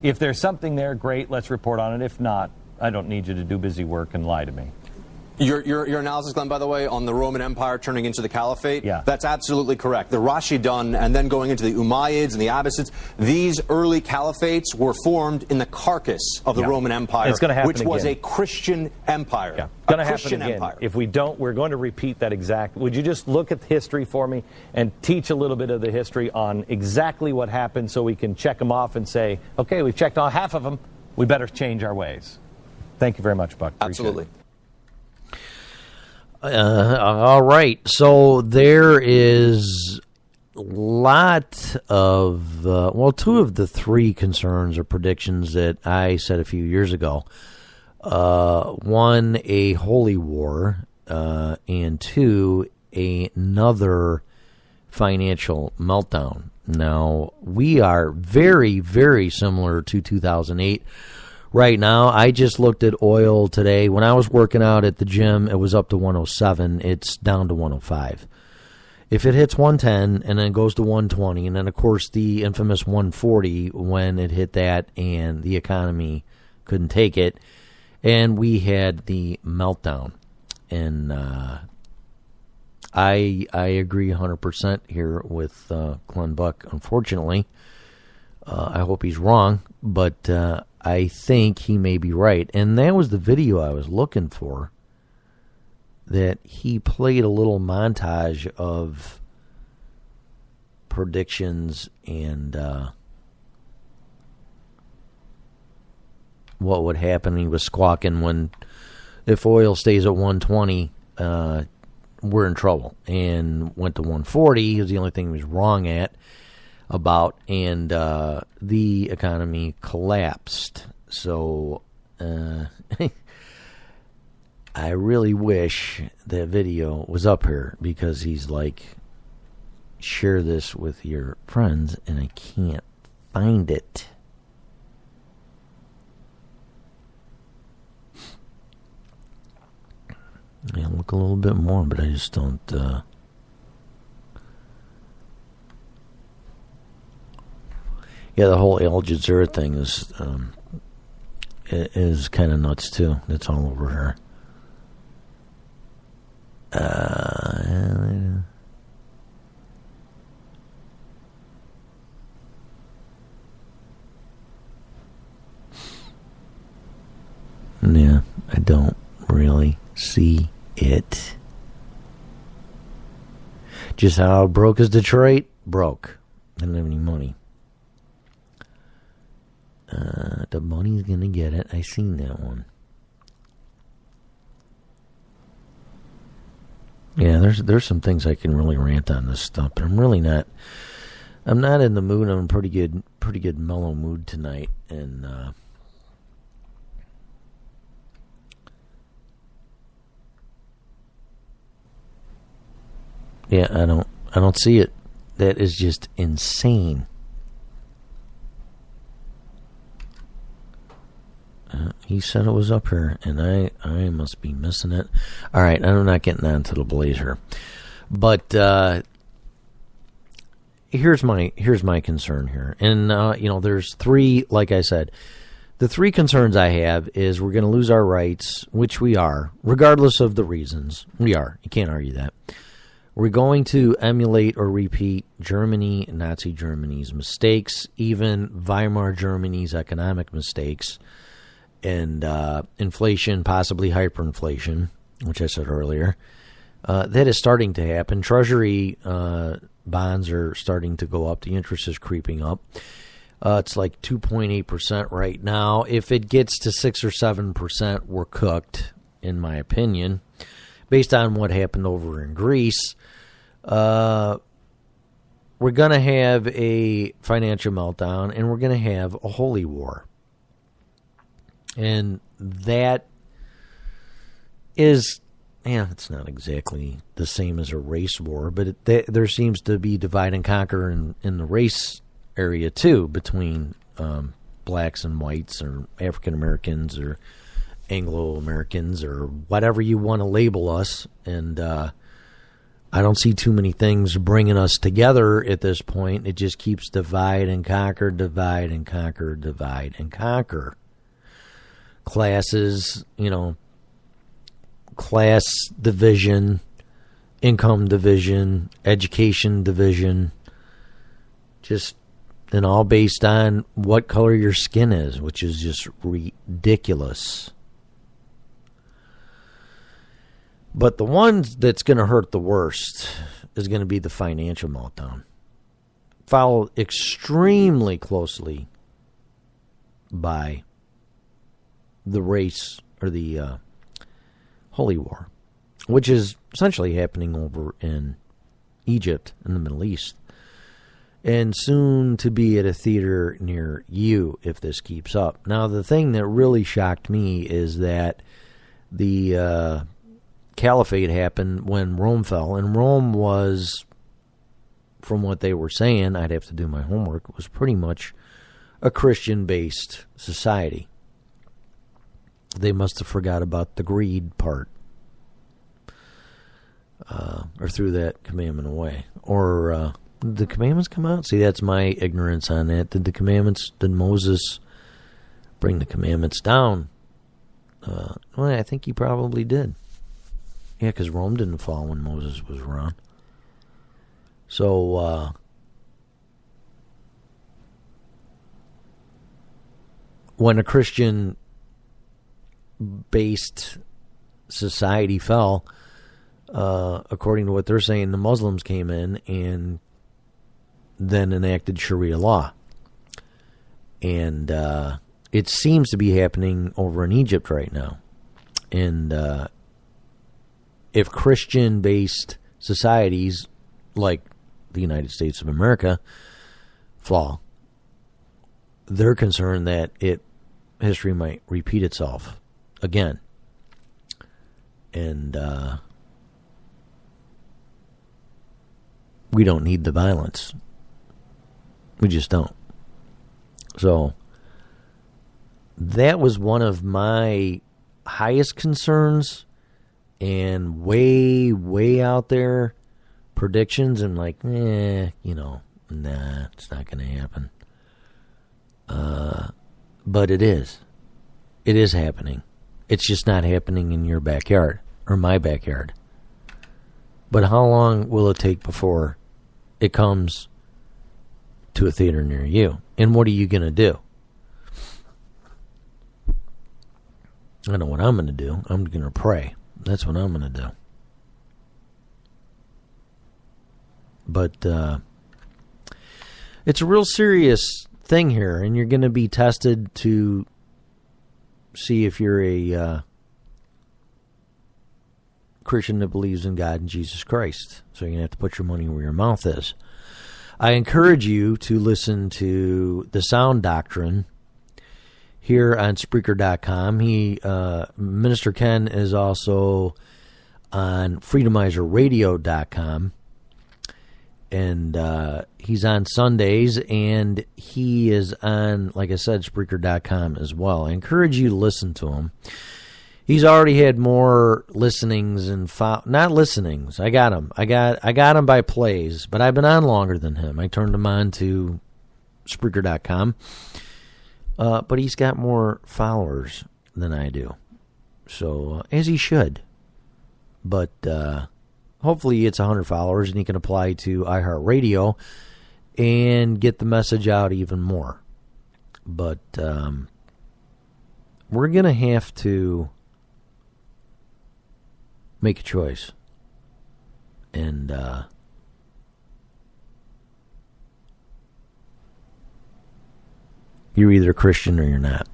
If there's something there, great, let's report on it. If not, I don't need you to do busy work and lie to me. Your analysis, Glenn, by the way, on the Roman Empire turning into the Caliphate, yeah, that's absolutely correct. The Rashidun and then going into the Umayyads and the Abbasids, these early caliphates were formed in the carcass of the Roman Empire, which was a Christian empire. Yeah. Going to happen again. Empire. If we don't, we're going to repeat that exact. Would you just look at the history for me and teach a little bit of the history on exactly what happened so we can check them off and say, okay, we've checked off half of them. We better change our ways. Thank you very much, Buck. Absolutely. All right. So there is a lot of, two of the three concerns or predictions that I said a few years ago. One, a holy war, and two, another financial meltdown. Now, we are very, very similar to 2008. Right now, I just looked at oil today. When I was working out at the gym, it was up to 107. It's down to 105. If it hits 110 and then goes to 120, and then, of course, the infamous 140 when it hit that and the economy couldn't take it, and we had the meltdown. And I agree 100% here with Glenn Buck, unfortunately. I hope he's wrong, but I think he may be right. And that was the video I was looking for, that he played a little montage of predictions and what would happen. He was squawking when, if oil stays at 120, we're in trouble. And went to 140. It was the only thing he was wrong about, and the economy collapsed. So I really wish that video was up here, because he's like, share this with your friends, and I can't find it. Yeah, look a little bit more, but I just don't... Yeah, the whole Al Jazeera thing is kind of nuts too. It's all over here. Yeah, I don't really see it. Just how broke is Detroit? Broke. Didn't have any money. The money's gonna get it. I seen that one. Yeah, there's some things I can really rant on this stuff, but I'm really not. I'm not in the mood. I'm in pretty good mellow mood tonight, and yeah, I don't see it. That is just insane. He said it was up here, and I must be missing it. All right, I'm not getting on to the blazer. But here's my concern here. And, there's three, like I said, the three concerns I have is we're going to lose our rights, which we are, regardless of the reasons. We are. You can't argue that. We're going to emulate or repeat Nazi Germany's mistakes, even Weimar Germany's economic mistakes, and inflation, possibly hyperinflation, which I said earlier. That is starting to happen. Treasury bonds are starting to go up. The interest is creeping up. It's like 2.8% right now. If it gets to 6 or 7%, we're cooked, in my opinion. Based on what happened over in Greece, we're going to have a financial meltdown, and we're going to have a holy war. And that is, it's not exactly the same as a race war, but there seems to be divide and conquer in the race area too, between blacks and whites, or African Americans, or Anglo Americans, or whatever you want to label us. And I don't see too many things bringing us together at this point. It just keeps divide and conquer, divide and conquer, divide and conquer. Classes, class division, income division, education division, and all based on what color your skin is, which is just ridiculous. But the one that's going to hurt the worst is going to be the financial meltdown, followed extremely closely by the race or the Holy War, which is essentially happening over in Egypt in the Middle East, and soon to be at a theater near you if this keeps up. Now, the thing that really shocked me is that the Caliphate happened when Rome fell, and Rome was, from what they were saying, I'd have to do my homework, was pretty much a Christian-based society. They must have forgot about the greed part, or threw that commandment away. Or did the commandments come out? See, that's my ignorance on that. Did Moses bring the commandments down? Well, I think he probably did. Yeah, because Rome didn't fall when Moses was around. So, when a Christian-based society fell, according to what they're saying, the Muslims came in and then enacted Sharia law. And it seems to be happening over in Egypt right now. And if Christian-based societies like the United States of America fall, they're concerned that history might repeat itself again. And we don't need the violence. We just don't. So that was one of my highest concerns and way, way out there predictions. And like, nah, it's not going to happen. But it is. It is happening. It's just not happening in your backyard or my backyard. But how long will it take before it comes to a theater near you? And what are you going to do? I know what I'm going to do. I'm going to pray. That's what I'm going to do. But it's a real serious thing here, and you're going to be tested to see if you're a Christian that believes in God and Jesus Christ. So you're going to have to put your money where your mouth is. I encourage you to listen to The Sound Doctrine here on Spreaker.com. Minister Ken is also on FreedomizerRadio.com. And he's on Sundays, and he is on, like I said, Spreaker.com as well. I encourage you to listen to him. He's already had more listenings and not listenings. I got him. I got him by plays, but I've been on longer than him. I turned him on to Spreaker.com. But he's got more followers than I do. So, as he should. But hopefully it's 100 followers and he can apply to iHeartRadio and get the message out even more. But we're going to have to make a choice. And you're either Christian or you're not.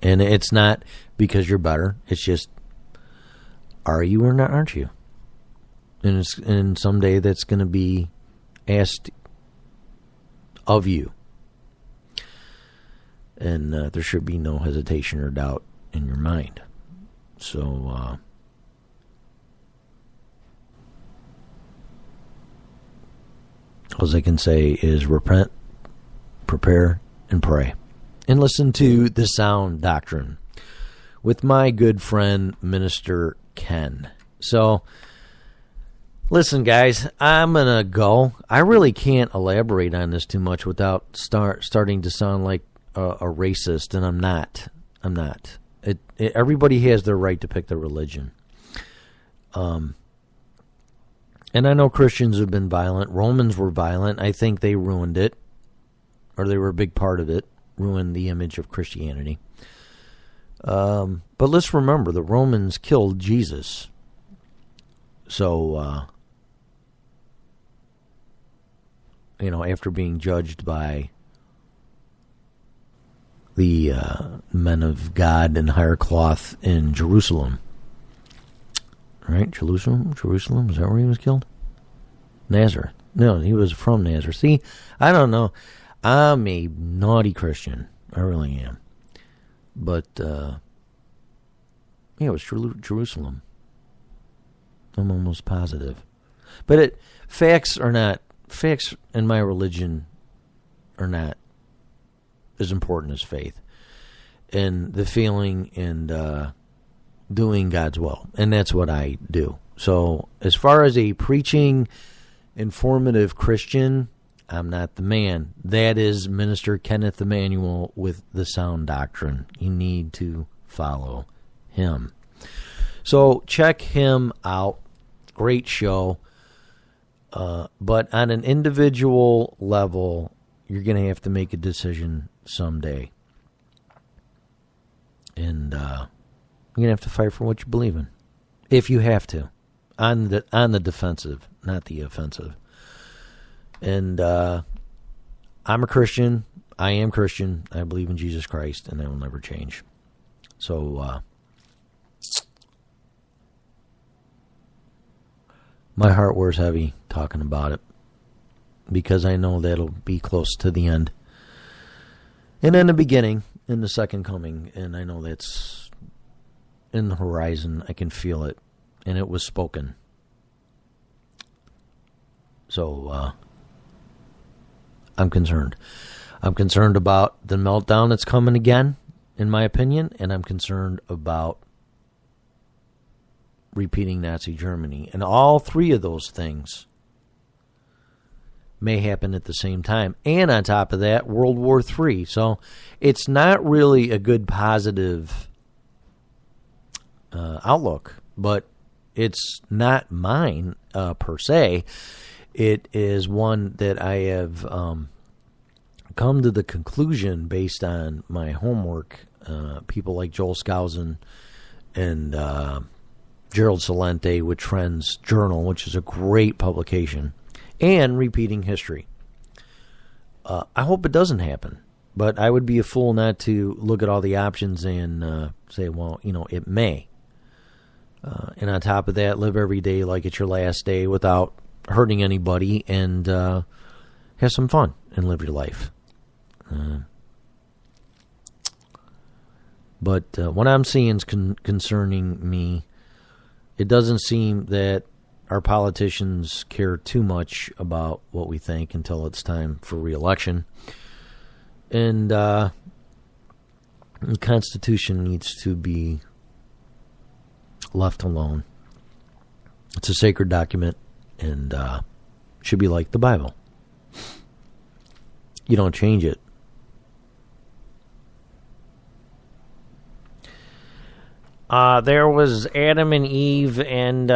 And it's not because you're better. It's just, are you or not, aren't you? And someday that's going to be asked of you. And there should be no hesitation or doubt in your mind. So, all I can say is repent, prepare, and pray. And listen to The Sound Doctrine with my good friend, Minister Ken. So, Listen, guys, I'm going to go. I really can't elaborate on this too much without starting to sound like a racist, and I'm not. Everybody has their right to pick their religion. And I know Christians have been violent. Romans were violent. I think they ruined it, or they were a big part of it, ruined the image of Christianity. But let's remember, the Romans killed Jesus. So, after being judged by the men of God in higher cloth in Jerusalem. Right? Jerusalem? Is that where he was killed? Nazareth. No, he was from Nazareth. See, I don't know. I'm a naughty Christian. I really am. But, it was Jerusalem. I'm almost positive. But facts in my religion are not as important as faith. And the feeling and doing God's will. And that's what I do. So as far as a preaching, informative Christian, I'm not the man. That is Minister Kenneth Emanuel with the sound doctrine. You need to follow him. So check him out. Great show. But on an individual level, you're going to have to make a decision someday. And you're going to have to fight for what you believe in. If you have to. On the defensive, not the offensive. And I'm a Christian. I am Christian. I believe in Jesus Christ, and that will never change. So my heart wears heavy talking about it because I know that'll be close to the end. And in the beginning, in the second coming, and I know that's in the horizon. I can feel it, and it was spoken. So I'm concerned. I'm concerned about the meltdown that's coming again, in my opinion, and I'm concerned about repeating Nazi Germany. And all three of those things may happen at the same time. And on top of that, World War III. So it's not really a good positive outlook, but it's not mine per se. It is one that I have come to the conclusion based on my homework. People like Joel Skousen and Gerald Celente with Trends Journal, which is a great publication, and repeating history. I hope it doesn't happen, but I would be a fool not to look at all the options and say, well, it may. And on top of that, live every day like it's your last day without hurting anybody, and have some fun and live your life. But what I'm seeing is concerning me. It doesn't seem that our politicians care too much about what we think until it's time for re-election. And the Constitution needs to be left alone. It's a sacred document and should be like the Bible. You don't change it. There was Adam and Eve, and,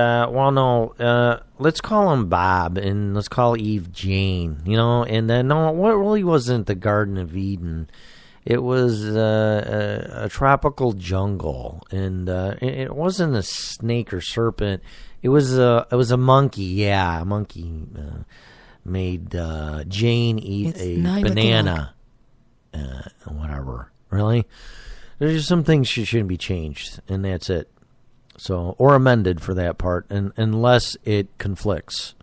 let's call him Bob, and let's call Eve Jane, and then, no, it really wasn't the Garden of Eden. It was a tropical jungle, and it wasn't a snake or serpent. It was a monkey, yeah, a monkey made Jane eat a banana, whatever, really? There's just some things shouldn't be changed, and that's it. So, or amended for that part, and unless it conflicts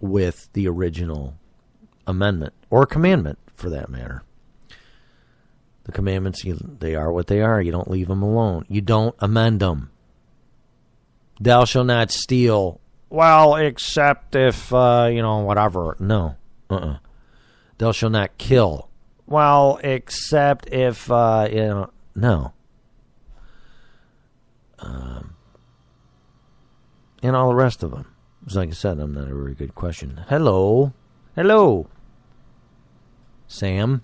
with the original amendment or commandment, for that matter. The commandments, they are what they are. You don't leave them alone. You don't amend them. Thou shalt not steal. Well, except if whatever. No. Thou shalt not kill. Well, except if, no. and all the rest of them? Because like I said, I'm not a very good question. Hello? Sam?